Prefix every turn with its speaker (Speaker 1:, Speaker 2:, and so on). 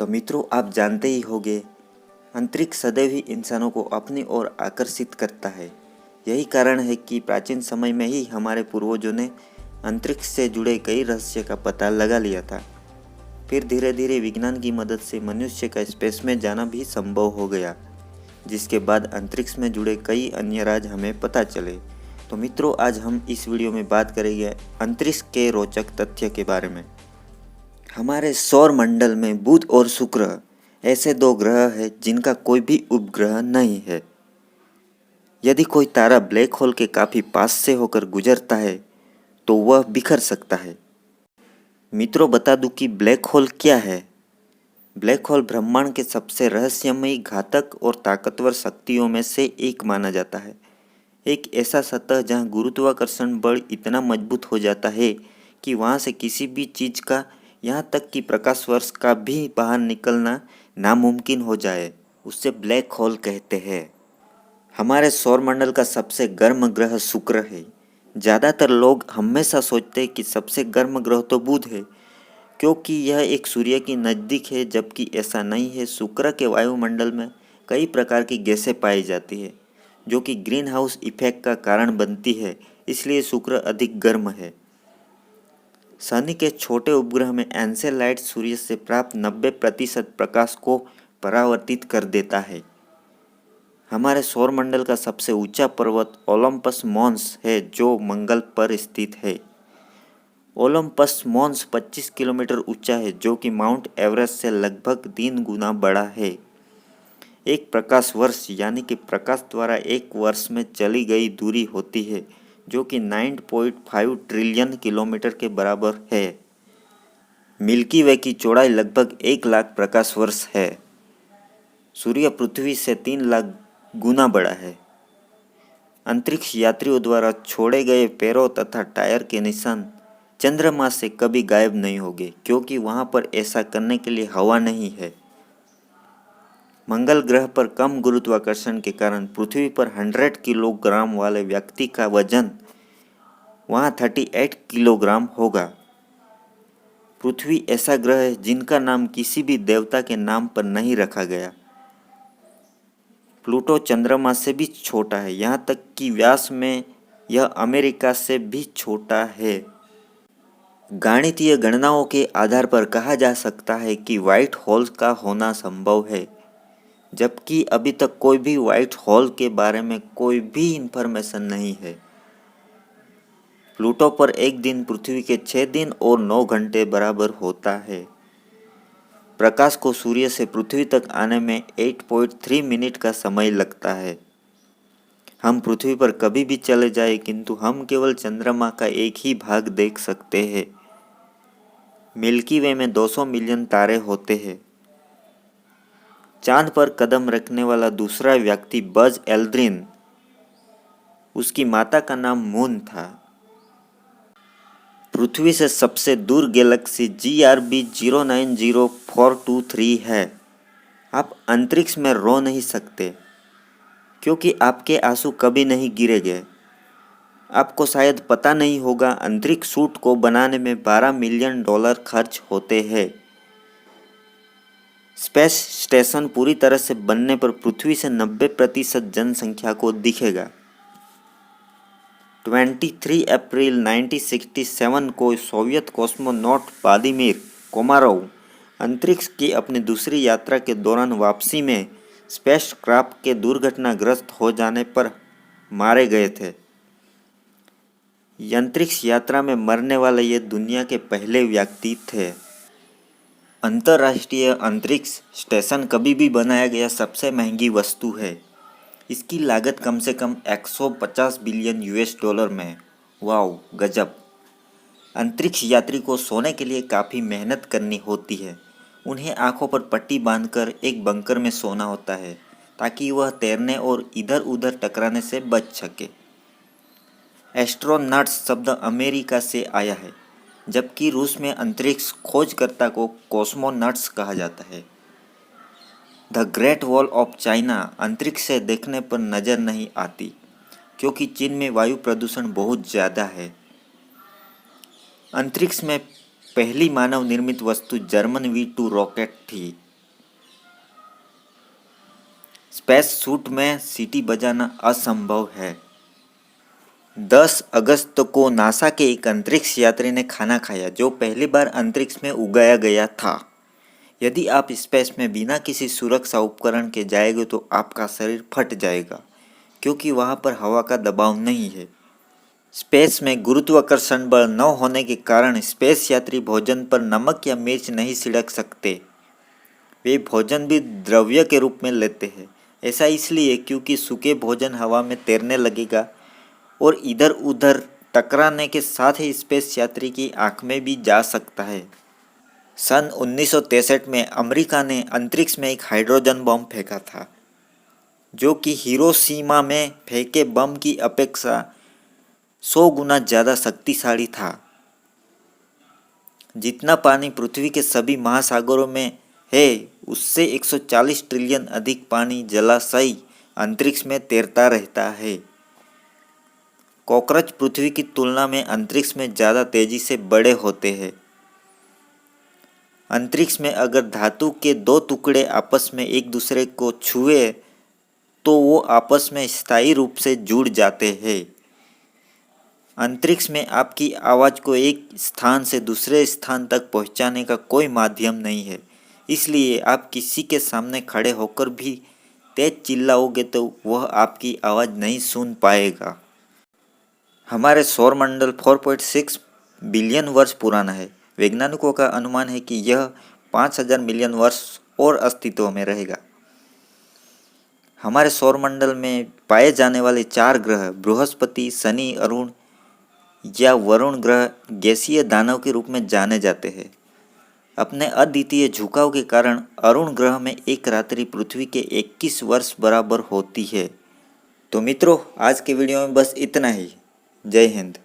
Speaker 1: तो मित्रों, आप जानते ही होंगे, अंतरिक्ष सदैव ही इंसानों को अपनी ओर आकर्षित करता है। यही कारण है कि प्राचीन समय में ही हमारे पूर्वजों ने अंतरिक्ष से जुड़े कई रहस्य का पता लगा लिया था। फिर धीरे धीरे विज्ञान की मदद से मनुष्य का स्पेस में जाना भी संभव हो गया, जिसके बाद अंतरिक्ष में जुड़े कई अन्य राज हमें पता चले। तो मित्रों, आज हम इस वीडियो में बात करेंगे अंतरिक्ष के रोचक तथ्य के बारे में। हमारे सौर मंडल में बुध और शुक्र ऐसे दो ग्रह हैं जिनका कोई भी उपग्रह नहीं है। यदि कोई तारा ब्लैक होल के काफ़ी पास से होकर गुजरता है तो वह बिखर सकता है। मित्रों, बता दूं कि ब्लैक होल क्या है। ब्लैक होल ब्रह्मांड के सबसे रहस्यमयी, घातक और ताकतवर शक्तियों में से एक माना जाता है। एक ऐसा सतह जहां गुरुत्वाकर्षण बल इतना मजबूत हो जाता है कि वहां से किसी भी चीज़ का, यहाँ तक कि प्रकाश वर्ष का भी बाहर निकलना नामुमकिन हो जाए, उससे ब्लैक होल कहते हैं। हमारे सौरमंडल का सबसे गर्म ग्रह शुक्र है। ज़्यादातर लोग हमेशा सोचते हैं कि सबसे गर्म ग्रह तो बुध है, क्योंकि यह एक सूर्य की नज़दीक है, जबकि ऐसा नहीं है। शुक्र के वायुमंडल में कई प्रकार की गैसें पाई जाती है जो कि ग्रीन हाउस इफेक्ट का कारण बनती है, इसलिए शुक्र अधिक गर्म है। शनि के छोटे उपग्रह में एन्सेलाइड सूर्य से प्राप्त 90% प्रकाश को परावर्तित कर देता है। हमारे सौरमंडल का सबसे ऊंचा पर्वत ओलंपस मॉन्स है, जो मंगल पर स्थित है। ओलंपस मॉन्स 25 किलोमीटर ऊंचा है, जो कि माउंट एवरेस्ट से लगभग 3 गुना बड़ा है। एक प्रकाश वर्ष यानी कि प्रकाश द्वारा एक वर्ष में चली गई दूरी होती है, जो कि 9.5 ट्रिलियन किलोमीटर के बराबर है। मिल्की वे की चौड़ाई लगभग 1 लाख प्रकाश वर्ष है। सूर्य पृथ्वी से 3 लाख गुना बड़ा है। अंतरिक्ष यात्रियों द्वारा छोड़े गए पैरों तथा टायर के निशान चंद्रमा से कभी गायब नहीं होंगे, क्योंकि वहां पर ऐसा करने के लिए हवा नहीं है। मंगल ग्रह पर कम गुरुत्वाकर्षण के कारण पृथ्वी पर 100 किलोग्राम वाले व्यक्ति का वजन वहां 38 किलोग्राम होगा। पृथ्वी ऐसा ग्रह है जिनका नाम किसी भी देवता के नाम पर नहीं रखा गया। प्लूटो चंद्रमा से भी छोटा है, यहाँ तक कि व्यास में यह अमेरिका से भी छोटा है। गणितीय गणनाओं के आधार पर कहा जा सकता है कि व्हाइट होल का होना संभव है, जबकि अभी तक कोई भी व्हाइट होल के बारे में कोई भी इंफॉर्मेशन नहीं है। प्लूटो पर एक दिन पृथ्वी के 6 दिन और 9 घंटे बराबर होता है। प्रकाश को सूर्य से पृथ्वी तक आने में 8.3 मिनट का समय लगता है। हम पृथ्वी पर कभी भी चले जाएं, किंतु हम केवल चंद्रमा का एक ही भाग देख सकते हैं। मिल्की वे में 200 मिलियन तारे होते हैं। चांद पर कदम रखने वाला दूसरा व्यक्ति बज एल्ड्रिन, उसकी माता का नाम मून था। पृथ्वी से सबसे दूर गैलेक्सी GRB 090423 है। आप अंतरिक्ष में रो नहीं सकते, क्योंकि आपके आंसू कभी नहीं गिरेंगे। आपको शायद पता नहीं होगा, अंतरिक्ष सूट को बनाने में $12 मिलियन खर्च होते हैं। स्पेस स्टेशन पूरी तरह से बनने पर पृथ्वी से 90% जनसंख्या को दिखेगा। 23 अप्रैल 1967 को सोवियत कॉस्मोनॉट व्लादिमीर कोमारोव अंतरिक्ष की अपनी दूसरी यात्रा के दौरान वापसी में स्पेसक्राफ्ट के दुर्घटनाग्रस्त हो जाने पर मारे गए थे। अंतरिक्ष यात्रा में मरने वाले ये दुनिया के पहले व्यक्ति थे। अंतर्राष्ट्रीय अंतरिक्ष स्टेशन कभी भी बनाया गया सबसे महंगी वस्तु है। इसकी लागत कम से कम 150 बिलियन US$ में। वाओ, गजब। अंतरिक्ष यात्री को सोने के लिए काफ़ी मेहनत करनी होती है। उन्हें आंखों पर पट्टी बांधकर एक बंकर में सोना होता है, ताकि वह तैरने और इधर उधर टकराने से बच सके। एस्ट्रोनॉट्स शब्द अमेरिका से आया है, जबकि रूस में अंतरिक्ष खोजकर्ता को कॉस्मोनॉट्स कहा जाता है। The great wall of China अंतरिक्ष से देखने पर नज़र नहीं आती, क्योंकि चीन में वायु प्रदूषण बहुत ज़्यादा है। अंतरिक्ष में पहली मानव निर्मित वस्तु जर्मन V2 रॉकेट थी, स्पेस सूट में सीटी बजाना असंभव है। 10 अगस्त को नासा के एक अंतरिक्ष यात्री ने खाना खाया जो पहली बार अंतरिक्ष में उगाया गया था। यदि आप स्पेस में बिना किसी सुरक्षा उपकरण के जाएंगे तो आपका शरीर फट जाएगा, क्योंकि वहाँ पर हवा का दबाव नहीं है। स्पेस में गुरुत्वाकर्षण बल न होने के कारण स्पेस यात्री भोजन पर नमक या मिर्च नहीं छिड़क सकते। वे भोजन भी द्रव्य के रूप में लेते हैं। ऐसा इसलिए क्योंकि सूखे भोजन हवा में तैरने लगेगा और इधर उधर टकराने के साथ ही स्पेस यात्री की आँख में भी जा सकता है। सन 1963 में अमेरिका ने अंतरिक्ष में एक हाइड्रोजन बम फेंका था, जो कि हिरोशिमा में फेंके बम की अपेक्षा 100 गुना ज़्यादा शक्तिशाली था। जितना पानी पृथ्वी के सभी महासागरों में है, उससे 140 ट्रिलियन अधिक पानी जलाशय अंतरिक्ष में तैरता रहता है। कॉकरोच पृथ्वी की तुलना में अंतरिक्ष में ज़्यादा तेजी से बड़े होते हैं। अंतरिक्ष में अगर धातु के दो टुकड़े आपस में एक दूसरे को छुए तो वो आपस में स्थायी रूप से जुड़ जाते हैं। अंतरिक्ष में आपकी आवाज़ को एक स्थान से दूसरे स्थान तक पहुंचाने का कोई माध्यम नहीं है, इसलिए आप किसी के सामने खड़े होकर भी तेज चिल्लाओगे तो वह आपकी आवाज़ नहीं सुन पाएगा। हमारे सौरमंडल 4.6 बिलियन वर्ष पुराना है। वैज्ञानिकों का अनुमान है कि यह 5000 मिलियन वर्ष और अस्तित्व में रहेगा। हमारे सौरमंडल में पाए जाने वाले 4 ग्रह बृहस्पति, शनि, अरुण या वरुण ग्रह गैसीय दानव के रूप में जाने जाते हैं। अपने अद्वितीय झुकाव के कारण अरुण ग्रह में एक रात्रि पृथ्वी के 21 वर्ष बराबर होती है। तो मित्रों, आज के वीडियो में बस इतना ही। जय हिंद।